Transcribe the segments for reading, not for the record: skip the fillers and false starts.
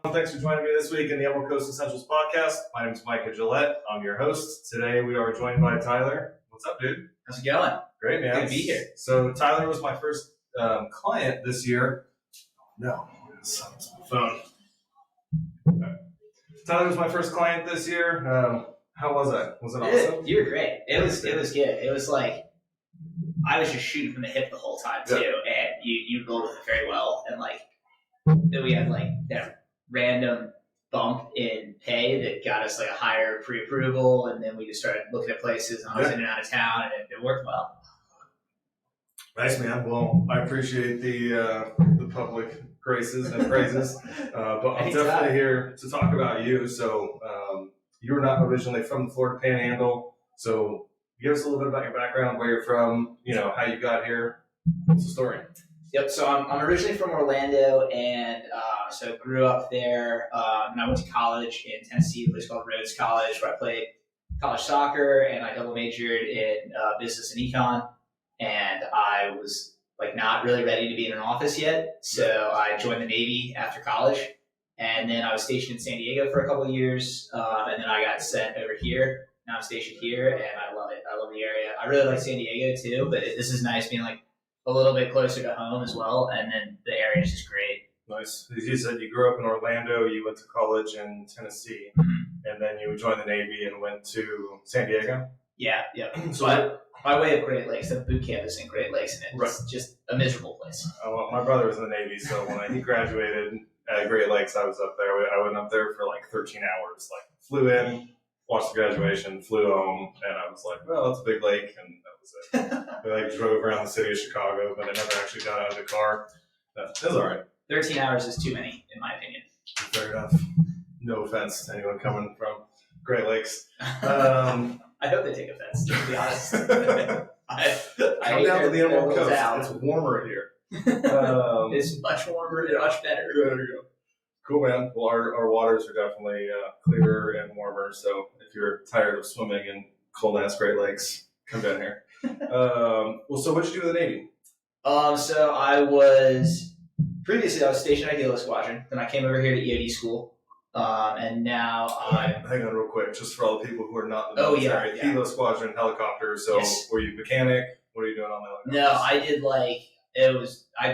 Thanks for joining me this week in the Emerald Coast Essentials podcast. My name is Micah Gillette. I'm your host. Today we are joined by Tyler. What's up, dude? How's it going? Great, man. Good to be here. So Tyler was my first client this year. No, it's my phone. Okay. Tyler was my first client this year. How was that? Was it awesome? You were great. It was good. It was like I was just shooting from the hip the whole time too, and you rolled with it very well. And like then we had like that random bump in pay that got us like a higher pre-approval, and then we just started looking at places, and I was in and out of town, and it worked well. Nice, man. Well, I appreciate the public graces and praises, but I'm definitely here to talk about you. So you're not originally from the Florida Panhandle, so give us a little bit about your background, where you're from, how you got here. What's the story? Yep. So I'm originally from Orlando, and so grew up there. And I went to college in Tennessee, a place called Rhodes College, where I played college soccer, and I double majored in business and econ. And I was like not really ready to be in an office yet, so I joined the Navy after college, and then I was stationed in San Diego for a couple of years, and then I got sent over here. Now I'm stationed here, and I love it. I love the area. I really like San Diego too, but this is nice being like a little bit closer to home as well, and then the area is just great. Nice. You said you grew up in Orlando, you went to college in Tennessee, and then you joined the Navy and went to San Diego? Yeah. So my way of Great Lakes, the boot camp is in Great Lakes, and it's just a miserable place. Well, my brother was in the Navy, so when he graduated at Great Lakes, I was up there. I went up there for like 13 hours, flew in, watched the graduation, flew home, and I was like, well, that's a big lake, and that was it. We drove around the city of Chicago, but I never actually got out of the car. It was all right. 13 hours is too many, in my opinion. Fair enough. No offense to anyone coming from Great Lakes. I hope they take offense, to be honest. Come down to the Emerald Coast. It's warmer here. It's much warmer and much better. There you go. Cool, man. Well, our waters are definitely clearer and warmer, so if you're tired of swimming in cold-ass Great Lakes, come down here. So what did you do in the Navy? So I was stationed at Hilo Squadron. Then I came over here to EOD school. And now I'm... Hang on real quick, just for all the people who are not in the military. Hilo Squadron helicopter, so Were you mechanic? What are you doing on the helicopter? No, I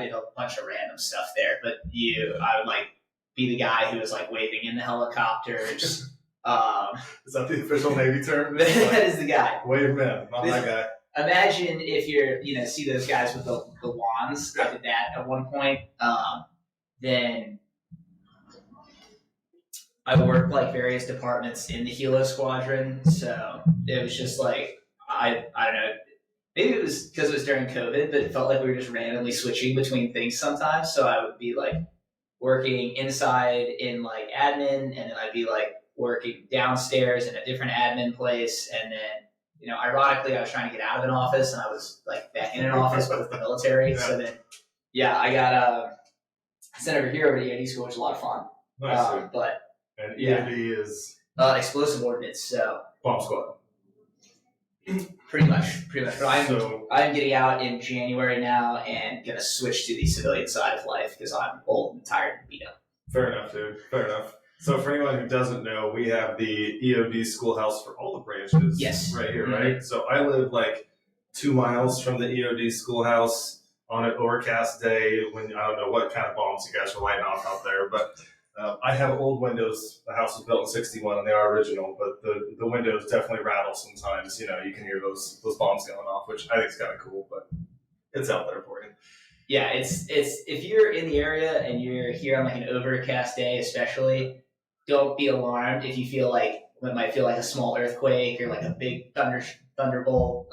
did a bunch of random stuff there, but I would be the guy who was waving in the helicopters. Is that the official Navy term? That is the guy. Wave man, not that guy. Imagine if you're, see those guys with the wands. I did that at one point. Then I worked various departments in the Hilo Squadron, so it was just I don't know. Maybe it was because it was during COVID, but it felt like we were just randomly switching between things sometimes. So I would be working inside in admin, and then I'd be working downstairs in a different admin place, and then ironically I was trying to get out of an office, and I was back in an office with the military. So then I got sent over here over to EOD school, which was a lot of fun. Nice. And EOD is explosive ordnance, so bomb squad. Pretty much. But I'm getting out in January now and gonna switch to the civilian side of life because I'm old and tired and beat up. Fair enough, dude. Fair enough. So for anyone who doesn't know, we have the EOD schoolhouse for all the branches. Yes. Right here, right? So I live 2 miles from the EOD schoolhouse on an overcast day when I don't know what kind of bombs you guys are lighting off out there, but I have old windows. The house was built in '61 and they are original, but the windows definitely rattle sometimes. You can hear those bombs going off, which I think is kind of cool, but it's out there for you. Yeah, it's if you're in the area and you're here on an overcast day, especially, don't be alarmed if you feel it might feel like a small earthquake or a big thunderbolt.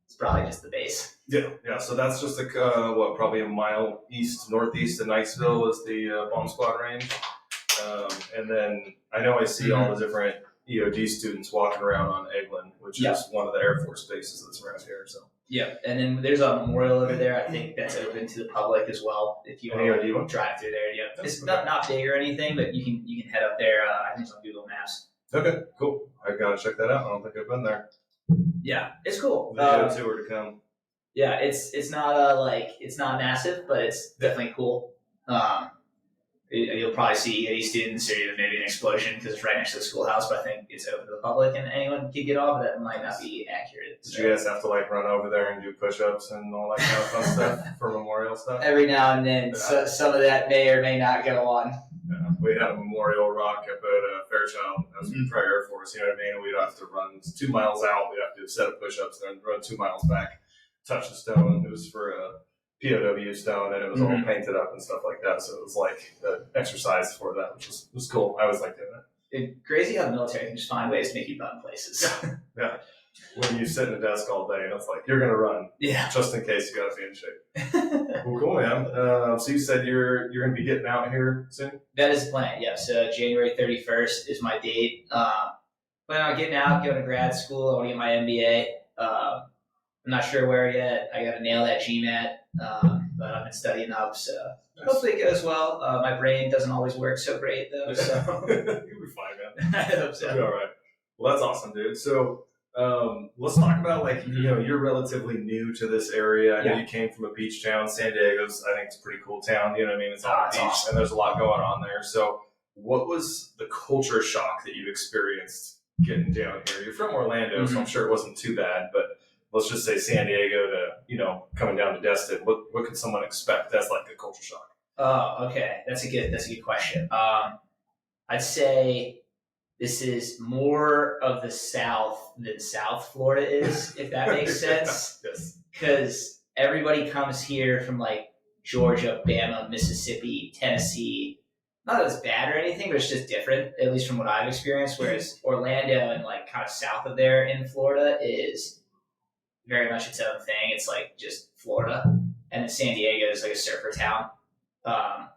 It's probably just the base. Yeah. So that's just probably a mile northeast of Niceville is the bomb squad range. And then I know I see all the different EOD students walking around on Eglin, which is one of the Air Force bases that's around here. So. Yeah, and then there's a memorial over there. I think that's open to the public as well. If you want to drive through there, it's not big or anything, but you can head up there. I think it's on Google Maps. Okay, cool. I gotta check that out. I don't think I've been there. Yeah, it's cool. Video tour to come. Yeah, it's not it's not massive, but it's definitely cool. You'll probably see any students or even maybe an explosion because it's right next to the schoolhouse, but I think it's open to the public and anyone can get off, but that might not be accurate. Did you guys have to like run over there and do push-ups and all that kind of fun stuff for memorial stuff? Every now and then, so, some of that may or may not go on. Yeah, we had a memorial rock up at Fairchild as prior Air Force, you know what I mean? We'd have to run 2 miles out, we'd have to do a set of push-ups, then run 2 miles back, touch the stone. It was for a POW stone, and it was all painted up and stuff like that. So it was like an exercise for that, which was cool. I always liked doing it. It's crazy how the military can just find ways to make you run places. Yeah. When you sit in a desk all day, and it's like, you're going to run. Yeah. Just in case you got to be in shape. Well, cool, man. So you said you're going to be getting out here soon? That is the plan, yeah. So January 31st is my date. Plan on getting out, going to grad school. I want to get my MBA. I'm not sure where yet. I got to nail that GMAT, but I've been studying up, so hopefully it goes well. My brain doesn't always work so great, though. So You'll be fine, man. I hope so. You'll be all right. Well, that's awesome, dude. So let's talk about, like, you know, you're relatively new to this area. I know you came from a beach town. San Diego's, I think, it's a pretty cool town. You know what I mean? It's on the beach, awesome. And there's a lot going on there. So what was the culture shock that you experienced getting down here? You're from Orlando, so I'm sure it wasn't too bad, but let's just say San Diego to, you know, coming down to Destin. What could someone expect? That's like a culture shock. Oh, okay. That's a good question. I'd say this is more of the South than South Florida is, if that makes sense. Yes. Because everybody comes here from like Georgia, Bama, Mississippi, Tennessee. Not that it's bad or anything, but it's just different, at least from what I've experienced. Whereas Orlando and like kind of south of there in Florida is very much its own thing. It's like just Florida, and then San Diego is like a surfer town.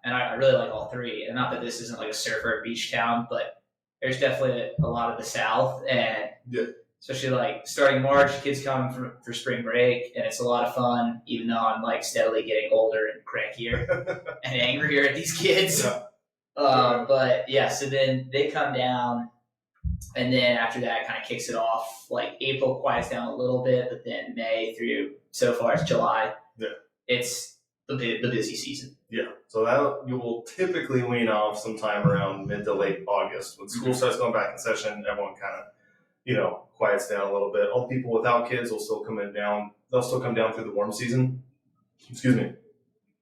And I really like all three. And not that this isn't like a surfer beach town, but there's definitely a lot of the South, and especially like starting March, kids come for spring break, and it's a lot of fun. Even though I'm like steadily getting older and crankier and angrier at these kids. Yeah. But yeah, so then they come down. And then after that, it kind of kicks it off. Like April quiets down a little bit, but then May through so far it's July. Yeah, it's the busy season. Yeah, so that you will typically wean off sometime around mid to late August when school starts going back in session. Everyone kind of, you know, quiets down a little bit. All the people without kids will still come down. They'll still come down through the warm season. Excuse me,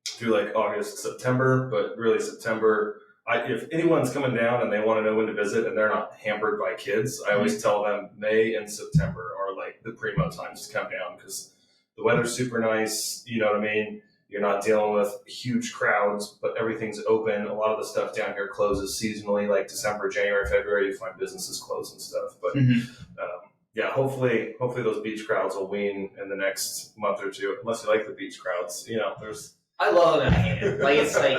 through like August, September, but really September. If anyone's coming down and they want to know when to visit and they're not hampered by kids, I always tell them May and September are like the primo times to come down because the weather's super nice. You know what I mean? You're not dealing with huge crowds, but everything's open. A lot of the stuff down here closes seasonally, like December, January, February. You find businesses close and stuff. But yeah, hopefully those beach crowds will wean in the next month or two. Unless you like the beach crowds, you know, I love it and I hate it.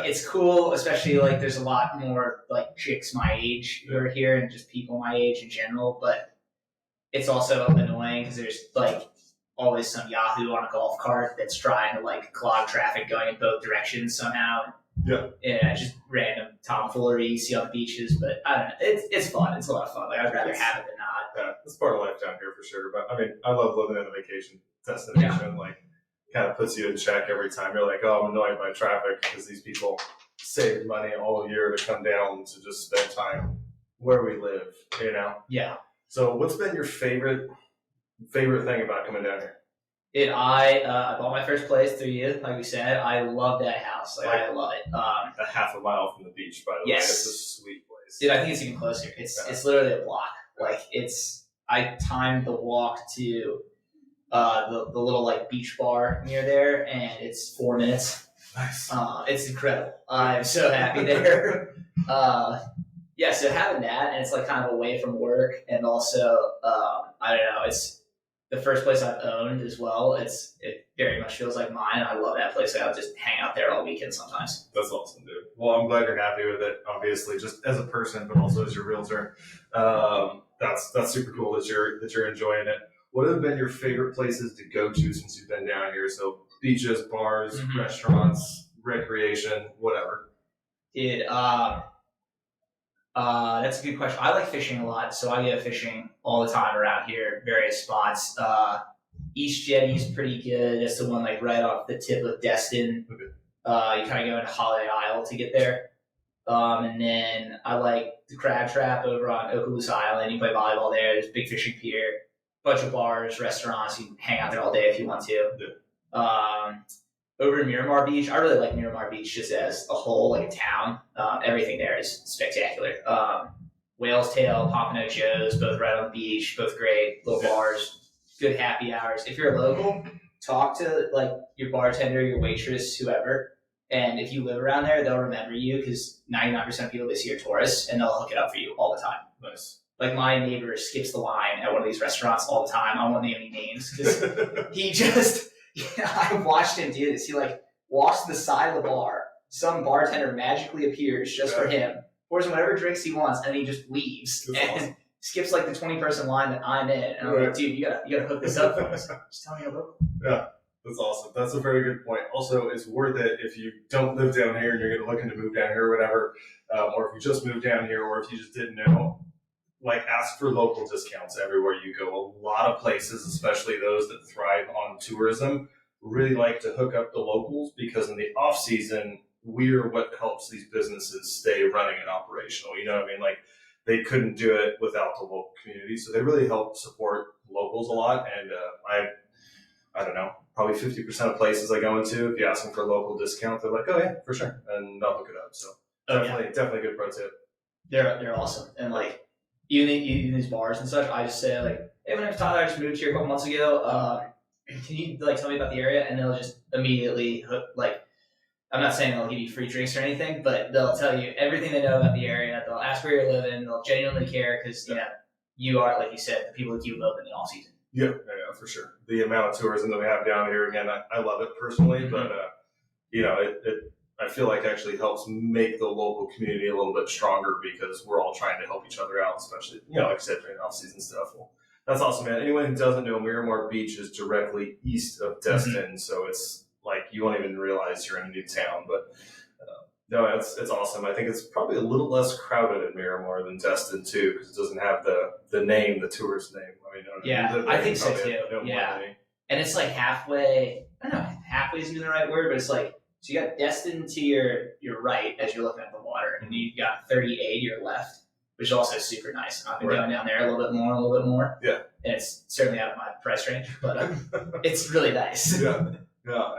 It's cool, especially like there's a lot more like chicks my age who are here and just people my age in general, but it's also annoying because there's like always some Yahoo on a golf cart that's trying to like clog traffic going in both directions somehow. Yeah. Yeah, just random tomfoolery you see on the beaches, but I don't know. It's fun. It's a lot of fun. Like I'd rather have it than not. Yeah, it's part of life down here for sure. But I mean, I love living in a vacation destination. Yeah. Like, kind of puts you in check every time. You're like, oh, I'm annoyed by traffic because these people save money all year to come down to just spend time where we live, you know? Yeah. So what's been your favorite thing about coming down here? I bought my first place through you, like we said. I love that house. I love it. A half a mile from the beach, by the way. It's a sweet place. Dude, I think it's even closer. It's literally a block. Like I timed the walk to the little like beach bar near there, and it's 4 minutes. Nice. It's incredible. I'm so happy there. Yeah, so having that, and it's like kind of away from work, and also I don't know, it's the first place I've owned as well. It very much feels like mine. I love that place. I'll just hang out there all weekend sometimes. That's awesome, dude. Well, I'm glad you're happy with it. Obviously, just as a person, but also as your realtor. That's super cool that you're enjoying it. What have been your favorite places to go to since you've been down here? So beaches, bars, restaurants, recreation, whatever. Dude, that's a good question. I like fishing a lot, so I go fishing all the time around here, various spots. East Jetty's pretty good. That's the one like right off the tip of Destin. Okay. You kind of go into Holiday Isle to get there. And then I like the Crab Trap over on Okaloosa Island. You play volleyball there. There's a big fishing pier, bunch of bars, restaurants. You can hang out there all day if you want to. Over in Miramar Beach, I really like Miramar Beach just as a whole, like a town. Everything there is spectacular. Whale's Tail, Pompano Joe's, both right on the beach, both great. Little bars, good happy hours. If you're a local, talk to like your bartender, your waitress, whoever. And if you live around there, they'll remember you because 99% of people they see are tourists, and they'll hook it up for you all the time. Nice. Like my neighbor skips the line at one of these restaurants all the time. I won't name any names because he just. Yeah, I watched him do this. He like walks to the side of the bar. Some bartender magically appears just for him, pours him whatever drinks he wants, and he just leaves and awesome. skips like the 20-person line that I'm in. And I'm like, dude, you gotta hook this up for us. Just tell me you're local. Yeah, that's awesome. That's a very good point. Also, it's worth it if you don't live down here and you're looking to move down here or whatever, or if you just moved down here, or if you just didn't know. Like, ask for local discounts everywhere you go. A lot of places, especially those that thrive on tourism, really like to hook up the locals because in the off season, we're what helps these businesses stay running and operational. You know what I mean? Like, they couldn't do it without the local community, so they really help support locals a lot. And I don't know, probably 50% of places I go into, if you ask them for a local discount, they're like, oh yeah, for sure, and they'll hook it up. So definitely a good pro tip. They're awesome, and like. Even in these bars and such, I just say like, "Hey, my name's Tyler. I just moved here a couple months ago. Can you like tell me about the area?" And they'll just immediately hook. Like, I'm not saying they'll give you free drinks or anything, but they'll tell you everything they know about the area. They'll ask where you're living. They'll genuinely care because you know you are, like you said, the people that you love in the off season. Yeah, for sure. The amount of tourism that we have down here, again, I love it personally, but you know, it I feel like actually helps make the local community a little bit stronger because we're all trying to help each other out, especially, you know, like I said, during off-season stuff. Well, that's awesome, man. Anyone who doesn't know, Miramar Beach is directly east of Destin, so it's like you won't even realize you're in a new town. But no, it's awesome. I think it's probably a little less crowded in Miramar than Destin, too, because it doesn't have the name, the tourist name. I mean, yeah, I think so, too. Yeah, and it's like halfway, I don't know, halfway isn't the right word, but it's like, so you got Destin to your right as you're looking at the water, and you've got 30A to your left, which is also super nice. I've been going down there a little bit more. Yeah. And it's certainly out of my price range, but it's really nice. Yeah.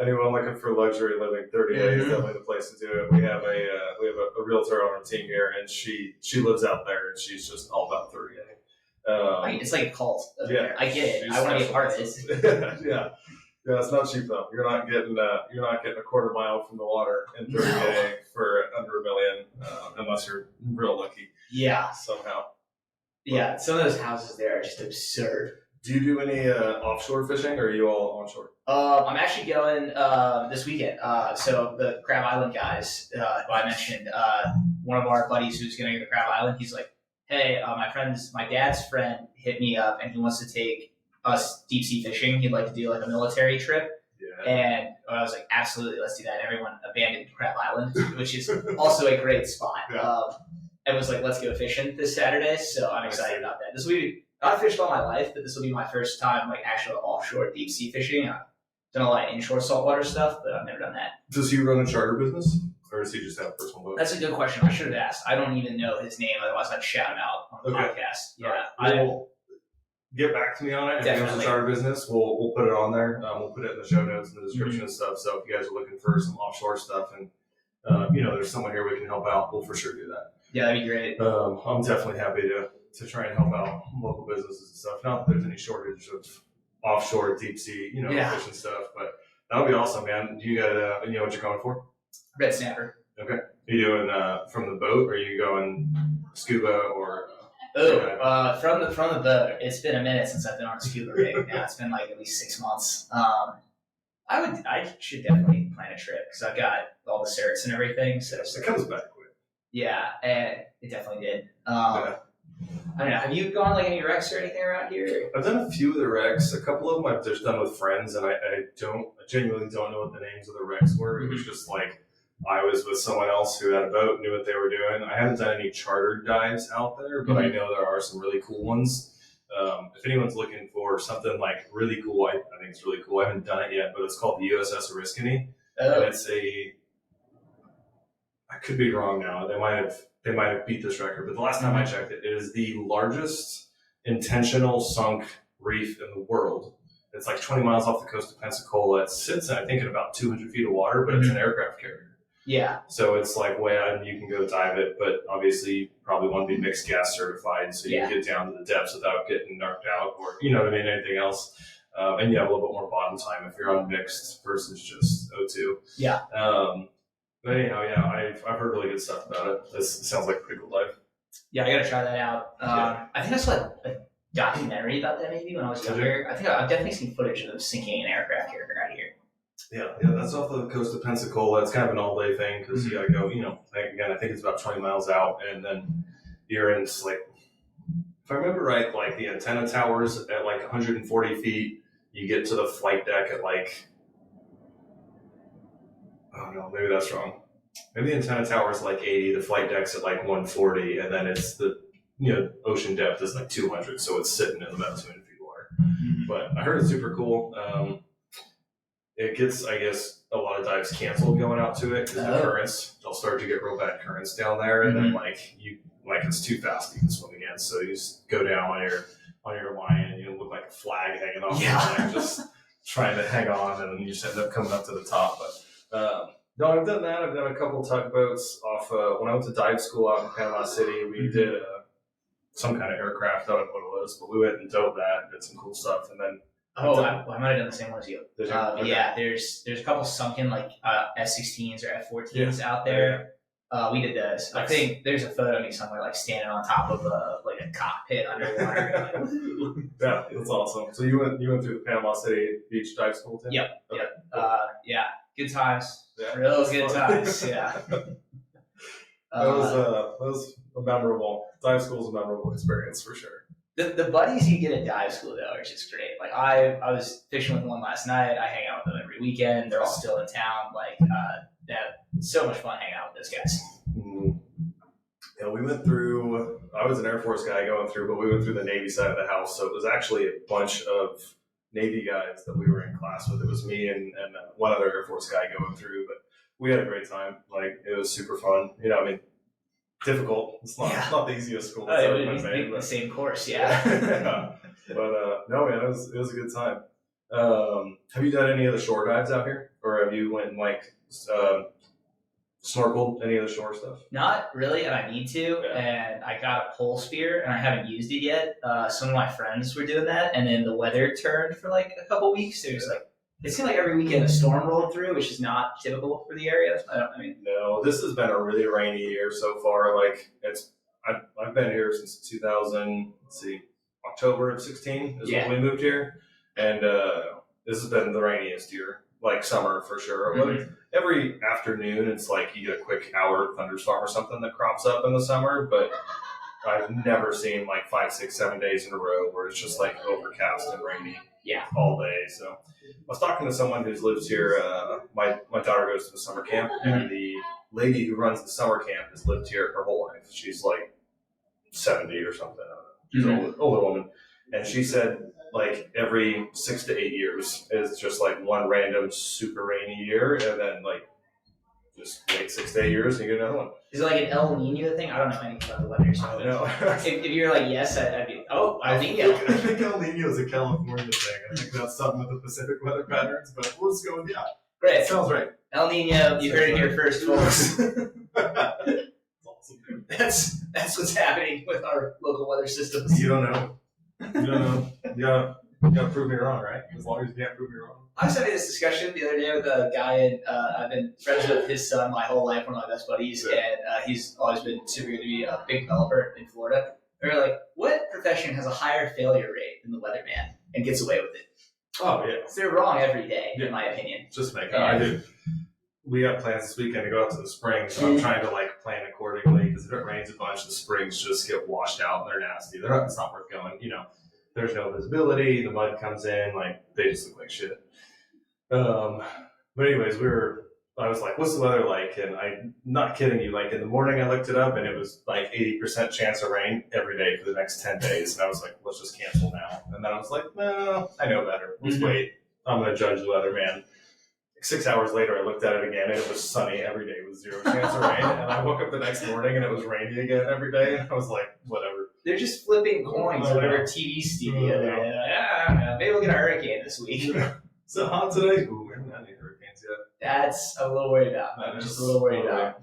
Anyone looking for luxury living, 30A is definitely the place to do it. We have a realtor on our team here, and she lives out there, and she's just all about 30A. It's like a cult. There. I get it. I want to be a part of it. Yeah, it's not cheap though. You're not getting a quarter mile from the water in 30A for under $1 million, unless you're real lucky. Yeah, somehow. Yeah, some of those houses there are just absurd. Do you do any offshore fishing, or are you all onshore? I'm actually going this weekend. So the Crab Island guys, who I mentioned, one of our buddies who's going to go to Crab Island, he's like, "Hey, my dad's friend hit me up, and he wants to take us deep sea fishing. He'd like to do like a military trip." Yeah. And I was like, absolutely, let's do that. Everyone abandoned Crab Island, which is also a great spot. Yeah. And was like, let's go fishing this Saturday. So I'm excited about that. This will be, I've fished all my life, but this will be my first time like actual offshore deep sea fishing. I've done a lot of inshore saltwater stuff, but I've never done that. Does he run a charter business, or does he just have a personal boat? That's a good question. I should have asked. I don't even know his name, otherwise I'd shout him out on the podcast. Yeah. Get back to me on it. If you have a charter business, we'll put it on there. We'll put it in the show notes and the description and stuff. So if you guys are looking for some offshore stuff and there's someone here we can help out, we'll for sure do that. Yeah, that'd be great. I'm definitely happy to try and help out local businesses and stuff. Not that there's any shortage of offshore deep sea, fish and stuff, but that would be awesome, man. You got you know what you're going for? Red snapper. Okay. Are you doing from the boat, or are you going scuba or? From the boat. It's been a minute since I've been on a scuba rig. Now it's been like at least 6 months. I should definitely plan a trip because I've got all the certs and everything. So it comes back quick. Yeah, and it definitely did. I don't know. Have you gone like any wrecks or anything around here? I've done a few of the wrecks. A couple of them I've just done with friends, and I genuinely don't know what the names of the wrecks were. It was just like I was with someone else who had a boat, knew what they were doing. I haven't done any chartered dives out there, but I know there are some really cool ones. If anyone's looking for something like really cool, I think it's really cool. I haven't done it yet, but it's called the USS Oriskany. And it's I could be wrong now. They might have beat this record, but the last time I checked it, it is the largest intentional sunk reef in the world. It's like 20 miles off the coast of Pensacola. It sits, I think, in about 200 feet of water, but it's an aircraft carrier. Yeah. So it's like way out, and you can go dive it, but obviously you probably want to be mixed gas certified, so you can get down to the depths without getting knocked out, or anything else. And you have a little bit more bottom time if you're on mixed versus just O2. Yeah. But anyhow, yeah, I've heard really good stuff about it. This sounds like a pretty cool dive. Yeah, I gotta try that out. I think I saw a documentary about that maybe when I was younger. I think I've definitely seen footage of them sinking an aircraft carrier out here. Yeah, that's off the coast of Pensacola. It's kind of an all-day thing because you gotta go. Again, I think it's about 20 miles out, and then you're in like, if I remember right, like the antenna towers at like 140 feet. You get to the flight deck at like, oh no, maybe that's wrong. Maybe the antenna tower is like 80, the flight deck's at like 140, and then it's the ocean depth is like 200, so it's sitting in about 200 feet of water. But I heard it's super cool. It gets, I guess, a lot of dives canceled going out to it because the currents, they'll start to get real bad currents down there, and then it's too fast to even swim against. So you just go down on your line and you look like a flag hanging off the line, just trying to hang on, and then you just end up coming up to the top. But no, I've done that. I've done a couple tugboats off. When I went to dive school out in Panama City, we did some kind of aircraft. I don't know what it was, but we went and dove that, did some cool stuff, and then. I might have done the same one as you. Okay. Yeah, there's a couple sunken like F-16s or F-14s out there. We did those. Nice. I think there's a photo of me somewhere like standing on top of a cockpit underwater. Yeah, that's awesome. So you went through the Panama City Beach dive school too? Yep. Okay. Yeah, good times. Yeah, real good times. Yeah. That was a memorable dive school. Is a memorable experience for sure. The buddies you get at dive school though are just great. Like I was fishing with one last night. I hang out with them every weekend. They're all still in town. They have so much fun hanging out with those guys. Mm-hmm. Yeah, we went through. I was an Air Force guy going through, but we went through the Navy side of the house. So it was actually a bunch of Navy guys that we were in class with. It was me and one other Air Force guy going through, but we had a great time. Like it was super fun. Difficult. It's not the easiest school. It would be the same course, yeah. But no, man, it was a good time. Have you done any of the shore dives out here, or have you went and snorkeled any of the shore stuff? Not really, and I need to. Yeah. And I got a pole spear, and I haven't used it yet. Some of my friends were doing that, and then the weather turned for like a couple weeks. It was it seemed like every weekend a storm rolled through, which is not typical for the area. No, this has been a really rainy year so far. I've been here since 2000. October of 16 is when we moved here, and this has been the rainiest year, like summer for sure. Mm-hmm. Every afternoon, it's like you get a quick hour thunderstorm or something that crops up in the summer, but I've never seen 5, 6, 7 days in a row where it's just overcast and rainy. Yeah, all day. So I was talking to someone who's lives here. My daughter goes to the summer camp, and the lady who runs the summer camp has lived here her whole life. She's 70 or something. She's an older woman, and she said every 6 to 8 years is just one random super rainy year, and then just wait 6 to 8 years and you get another one. Is it an El Nino thing? I don't know anything about the weather. So no. if you're yes, I'd be, El Nino. I think El Nino is a California thing. I think that's something with the Pacific weather patterns, but we'll just go with Great. It sounds right. El Nino, you heard it here first, folks. That's awesome, dude. That's what's happening with our local weather systems. You don't know. You gotta prove me wrong, right? As long as you can't prove me wrong. I was having this discussion the other day with a guy, and I've been friends with his son my whole life, one of my best buddies, and he's always been super good to be a big developer in Florida. And we're what profession has a higher failure rate than the weatherman and gets away with it? Oh, yeah. They're wrong every day, in my opinion. Just make it. I do. We have plans this weekend to go out to the springs, so I'm trying to plan accordingly, because if it rains a bunch, the springs just get washed out and they're nasty. It's not worth going. There's no visibility, the mud comes in, they just look like shit. But anyways, I was what's the weather like? And I'm not kidding you, in the morning I looked it up and it was 80% chance of rain every day for the next 10 days. And I was let's just cancel now. And then I was no, I know better. Let's wait. I'm going to judge the weather, man. 6 hours later, I looked at it again, and it was sunny every day with 0 chance of rain. And I woke up the next morning, and it was rainy again every day. And I was like, whatever. They're just flipping coins on whatever TV studio they're in. I don't know. Maybe we'll get a hurricane this week. Is it hot today? Ooh, we haven't had any hurricanes yet. That's I'm a little worried about. I'm just a little worried about.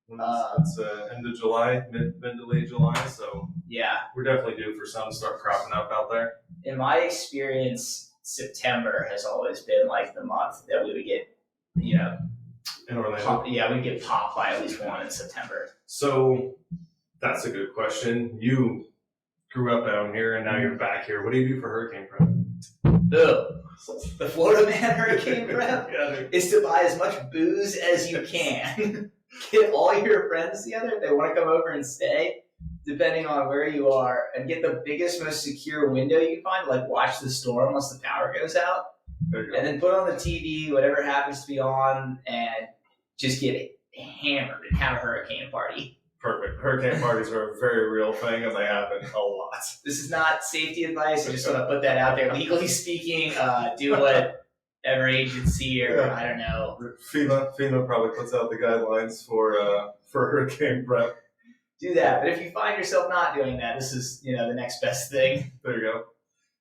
It's end of July, mid to late July, so yeah, we're definitely due for some to start cropping up out there. In my experience, September has always been like the month that we would get, in Orlando. we'd get popped by at least one in September. So that's a good question. You grew up down here and now you're back here. What do you do for hurricane prep? The Florida Man hurricane prep is to buy as much booze as you can. Get all your friends together if they want to come over and stay, depending on where you are, and get the biggest, most secure window you can find, like watch the storm once the power goes out, and then put on the TV, whatever happens to be on, and just get hammered and have a hurricane party. Perfect. Hurricane parties are a very real thing, and they happen a lot. This is not safety advice. I just want to put that out there. Legally speaking, do whatever agency or I don't know. FEMA probably puts out the guidelines for hurricane prep. Do that. But if you find yourself not doing that, this is the next best thing. There you go.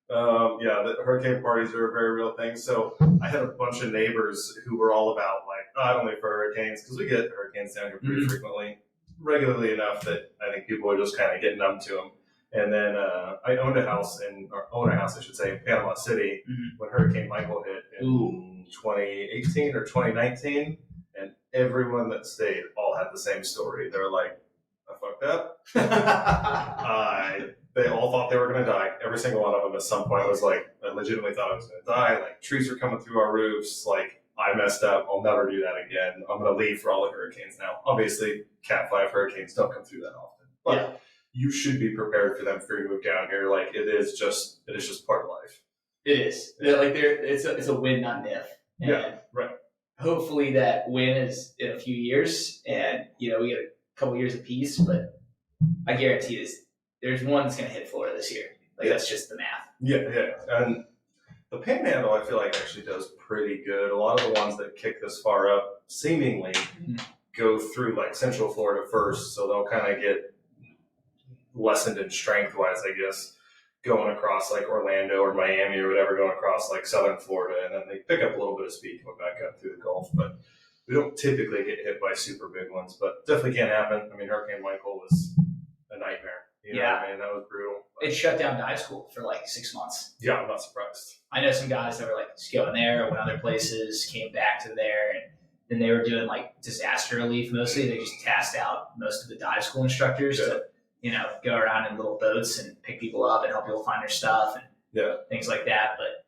The hurricane parties are a very real thing. So I had a bunch of neighbors who were all about not only for hurricanes, because we get hurricanes down here pretty frequently, regularly enough that I think people are just kind of getting numb to them. And then I own a house in Panama City when Hurricane Michael hit in 2018 or 2019, and everyone that stayed all had the same story. They were like, I fucked up. They all thought they were going to die. Every single one of them at some point was like, I legitimately thought I was going to die. Like, trees were coming through our roofs. Like, I messed up. I'll never do that again. I'm going to leave for all the hurricanes now. Obviously, Cat 5 hurricanes don't come through that often. But you should be prepared for them before you move down here. Like, it is just part of life. It is. It's a win, not an if. And right. Hopefully that win is in a few years, and we get a couple years of peace. But I guarantee there's one that's going to hit Florida this year. That's just the math. Yeah. And the Panhandle, I feel like, actually does pretty good. A lot of the ones that kick this far up seemingly go through Central Florida first, so they'll kind of get lessened in strength-wise, I guess, going across Orlando or Miami or whatever, going across Southern Florida, and then they pick up a little bit of speed coming back up through the Gulf. But we don't typically get hit by super big ones, but definitely can happen. I mean, Hurricane Michael was a nightmare. You know what I mean? That was brutal. It shut down dive school for 6 months. Yeah, I'm not surprised. I know some guys that were just going there, went other places, came back to there, and then they were doing disaster relief mostly. They just tasked out most of the dive school instructors to go around in little boats and pick people up and help people find their stuff and things like that. But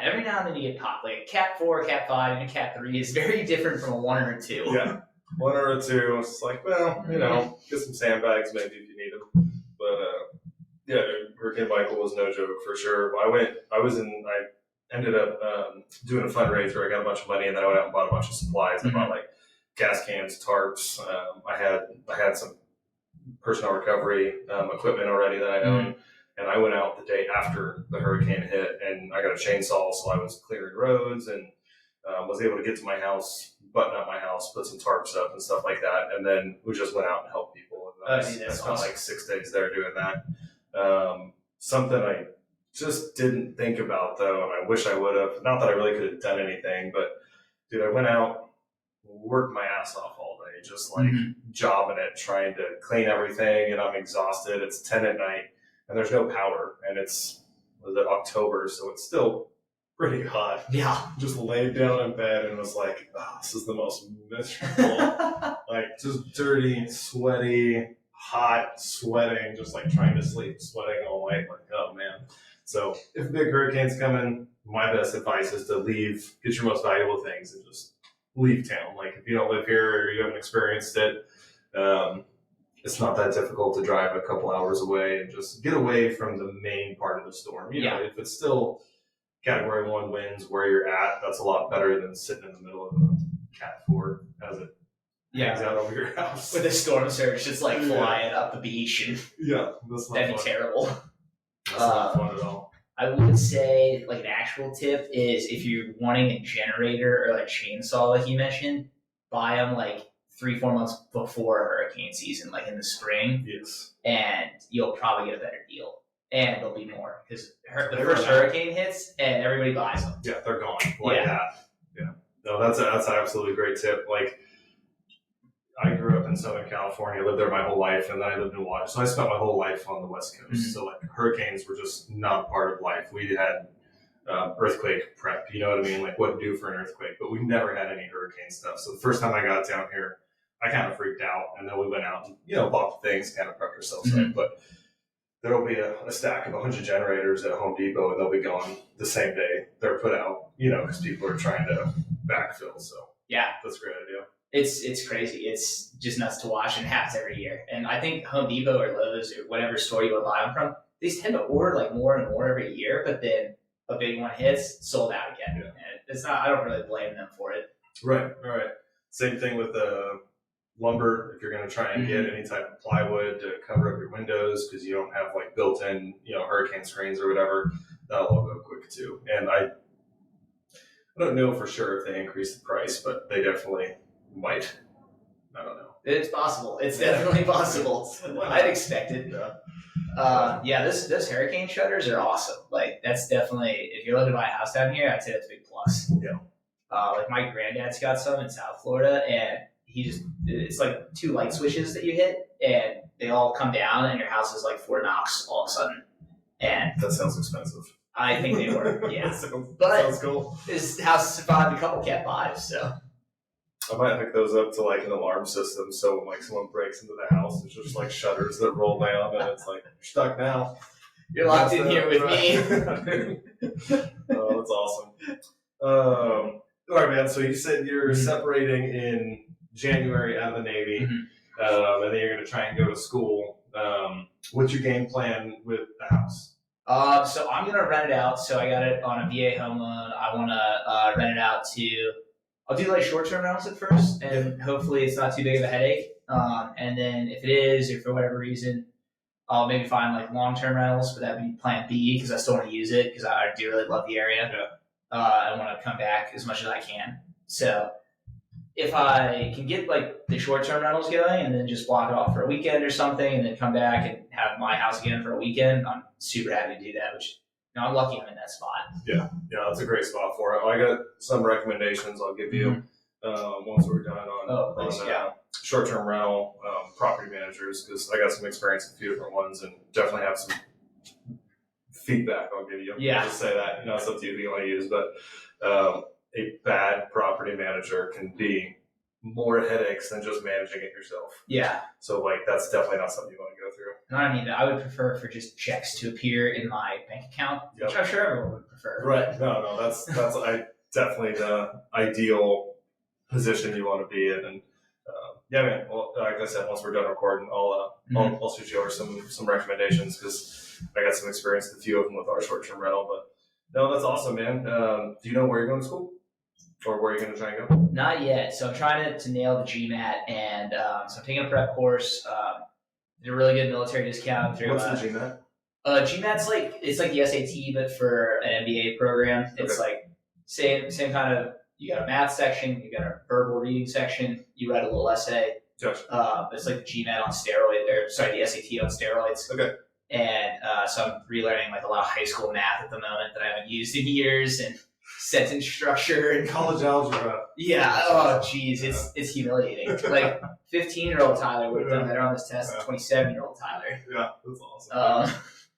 every now and then you get popped. Like a Cat 4, Cat 5, and a Cat 3 is very different from a 1 or a 2. Yeah, 1 or a 2. It's get some sandbags maybe if you need them. But Hurricane Michael was no joke for sure. I ended up doing a fundraiser. I got a bunch of money, and then I went out and bought a bunch of supplies. I bought gas cans, tarps. I had some personnel recovery equipment already that I owned, and I went out the day after the hurricane hit, and I got a chainsaw, so I was clearing roads and was able to get to my house, button up my house, put some tarps up and stuff like that, and then we just went out and helped people. And I spent 6 days there doing that. Something I just didn't think about though, and I wish I would have. Not that I really could have done anything, but dude, I went out, worked my ass off all day, just jobbing it, trying to clean everything, and I'm exhausted. It's 10 at night, and there's no power, and it's October, so it's still pretty hot. Yeah. Just laid down in bed and was like, oh, this is the most miserable, just dirty, sweaty, hot, sweating, just trying to sleep, sweating all night. Oh man. So if a big hurricane's coming, my best advice is to leave, get your most valuable things, and just leave town. If you don't live here or you haven't experienced it, it's not that difficult to drive a couple hours away and just get away from the main part of the storm. You know, if it's still Category 1 winds where you're at, that's a lot better than sitting in the middle of a Cat 4 as it hangs out over your house. With a storm surge just flying up the beach. And that's not that'd fun. be terrible. That's not fun at all. I would say like an actual tip is if you're wanting a generator or like chainsaw, like you mentioned, buy them like 3-4 months before hurricane season, like in the spring. Yes. And you'll probably get a better deal. And there'll be more because the They're first gone. hurricane hits and everybody buys them. Yeah, they're gone. Like that. Yeah. No, that's an absolutely great tip. Like, I grew up in Southern California, lived there my whole life, and then I lived in Washington. So I spent my whole life on the West Coast. Mm-hmm. So like hurricanes were just not part of life. We had earthquake prep, you know what I mean? Like what to do for an earthquake, but we never had any hurricane stuff. So the first time I got down here, I kind of freaked out, and then we went out and bought the things, kind of prepped ourselves up. But there will be a stack of 100 generators at Home Depot, and they'll be gone the same day they're put out. Because people are trying to backfill. So yeah, that's a great idea. It's crazy. It's just nuts to watch, and it happens every year. And I think Home Depot or Lowe's or whatever store you would buy them from, they tend to order like more and more every year, but then a big one hits, sold out again. Yeah. And it's not. I don't really blame them for it. Right. All right. Same thing with lumber. If you're going to try and get any type of plywood to cover up your windows because you don't have like built-in, hurricane screens or whatever, that'll all go quick too. And I don't know for sure if they increase the price, but they definitely might. I don't know. It's possible. It's definitely possible. I'd expect it. Yeah. Those hurricane shutters are awesome. Like that's definitely, if you're looking to buy a house down here, I'd say that's a big plus. Yeah. Like my granddad's got some in South Florida, and it's like 2 light switches that you hit, and they all come down, and your house is like 4 knocks all of a sudden. And that sounds expensive. I think they were, yeah. Sounds cool. This house survived a couple Cat 5s, so. I might hook those up to like an alarm system, so when like someone breaks into the house, it's just like shutters that roll down, and it's like, you're stuck now. You're locked in here with me. Oh, that's awesome. All right, man. So you said you're separating in January out of the Navy, and then you're going to try and go to school. What's your game plan with the house? So I'm going to rent it out. So I got it on a VA home loan. I want to rent it out I'll do like short-term rentals at first, and hopefully it's not too big of a headache. And then if it is, or for whatever reason, I'll maybe find like long-term rentals, but that'd be plan B because I still want to use it because I do really love the area. Yeah. I want to come back as much as I can. So if I can get like the short-term rentals going and then just block it off for a weekend or something and then come back and have my house again for a weekend, I'm super happy to do that, which I'm lucky I'm in that spot. Yeah, that's a great spot for it. I got some recommendations I'll give you once we're done on short-term rental property managers, because I got some experience in a few different ones and definitely have some feedback I'll give you. Yeah. I'll just say that, it's up to you who you want to use, but a bad property manager can be more headaches than just managing it yourself. Yeah. So that's definitely not something you want to go through. And I don't need that. I would prefer for just checks to appear in my bank account, which I'm sure everyone would prefer. Right. No, that's definitely the ideal position you want to be in. And yeah, man. Well, like I said, once we're done recording, I'll shoot you over some recommendations because I got some experience with a few of them with our short-term rental. But no, that's awesome, man. Do you know where you're going to school? Or where are you going to try and go? Not yet. So I'm trying to nail the GMAT, and so I'm taking a prep course. Did a really good military discount through. What's the GMAT? GMAT's it's like the SAT, but for an MBA program. It's like same kind of. You got a math section, you got a verbal reading section. You write a little essay. Gotcha. It's like the GMAT on steroids, the SAT on steroids. Okay. And so I'm relearning like a lot of high school math at the moment that I haven't used in years, and sentence structure and college algebra. Yeah. Oh, geez, it's humiliating. Like 15-year-old Tyler would have done better on this test than 27-year-old Tyler. Yeah, that's awesome.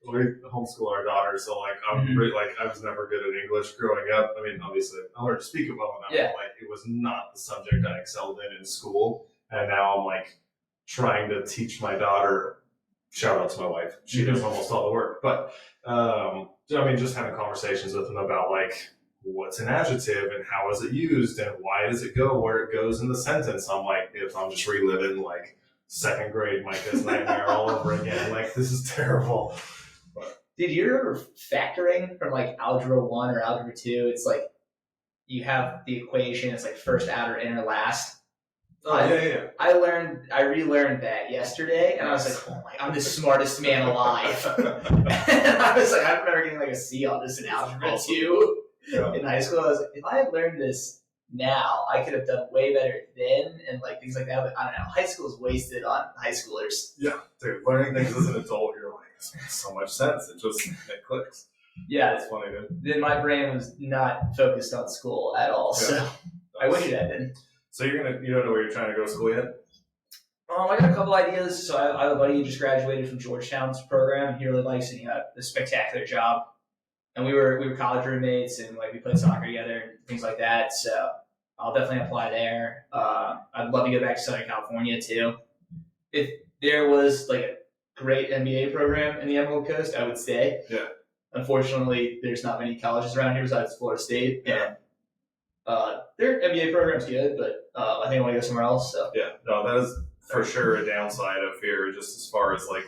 We homeschool our daughter, so I'm really, I was never good at English growing up. I mean, obviously, I learned to speak it well enough. Yeah. But, it was not the subject I excelled in school, and now I'm trying to teach my daughter. Shout out to my wife; she does almost all the work. But just having conversations with them about what's an adjective and how is it used and why does it go where it goes in the sentence. If I'm just reliving second grade Micah's nightmare all over again, this is terrible. Did you remember factoring from algebra 1 or algebra 2? It's you have the equation, it's first, outer, inner, last. I relearned that yesterday, and I was like, oh my, I'm the smartest man alive. And I was like, I remember getting like a C on this in algebra 2 in high school. I was like, if I had learned this now, I could have done way better then, and like things like that. But I don't know. High school is wasted on high schoolers. Yeah, dude, learning things as an adult, you're like, this makes so much sense. It clicks. Yeah, that's funny, dude. Then my brain was not focused on school at all. Yeah. So I wish it had been. So you don't know where you're trying to go to school yet? I got a couple ideas. So I have a buddy who just graduated from Georgetown's program. He really likes it. He got a spectacular job. And we were college roommates, and like we played soccer together and things like that. So I'll definitely apply there. I'd love to go back to Southern California too. If there was like a great NBA program in the Emerald Coast, I would stay. Yeah. Unfortunately, there's not many colleges around here besides Florida State. Yeah. And their NBA program's good, but I think I want to go somewhere else. So yeah, no, that is for sure a downside of here, just as far as like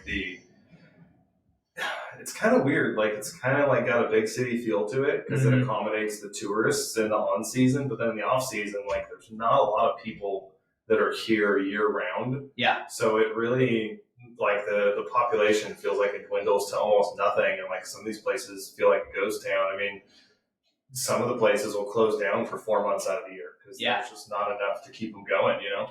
it's kind of weird. Like it's kind of like got a big city feel to it because it accommodates the tourists in the on season, but then in the off season, like there's not a lot of people that are here year round. Yeah. So it really like the population feels like it dwindles to almost nothing, and like some of these places feel like a ghost town. I mean, some of the places will close down for 4 months out of the year because there's just not enough to keep them going, you know?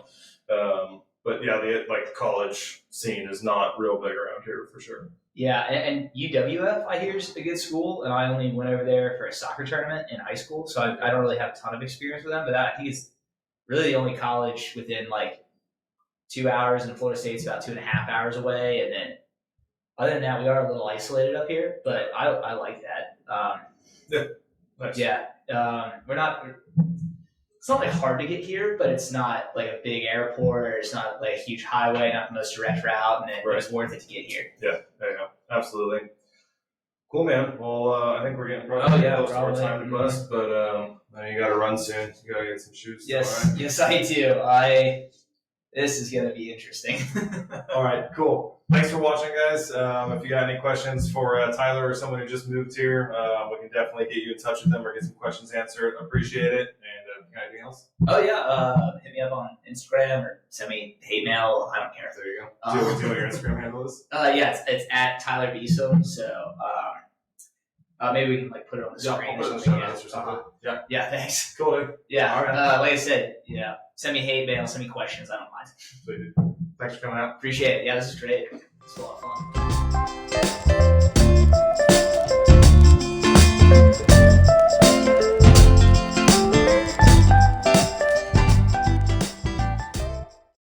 But yeah, the college scene is not real big around here for sure. Yeah, and UWF, I hear, is a good school, and I only went over there for a soccer tournament in high school, so I don't really have a ton of experience with them, but I think it's really the only college within like 2 hours, and Florida State's about 2.5 hours away, and then other than that, we are a little isolated up here, but I like that. Yeah. Nice. Yeah, we're not. It's not like hard to get here, but it's not like a big airport. Or it's not like a huge highway, not the most direct route, and it's worth it to get here. Yeah, there you go. Absolutely. Cool, man. Well, I think we're getting close to our time to bust, but you got to run soon. You got to get some shoes. Yes, right? Yes, I do. This is going to be interesting. All right, cool. Thanks for watching, guys. If you got any questions for Tyler or someone who just moved here, we can definitely get you in touch with them or get some questions answered. Appreciate it. And anything else? Oh, yeah. Hit me up on Instagram or send me hate mail. I don't care. There you go. Do you know what your Instagram handle is? Yeah, it's at Tyler Beasom. So maybe we can like put it on the screen. I'll put it in the show notes or something. Yeah, thanks. Cool. Yeah. All right. Like I said, send me hate mail, send me questions. I don't mind. Sweet. Thanks for coming out. Appreciate it. Yeah, this is great. It's a lot of fun.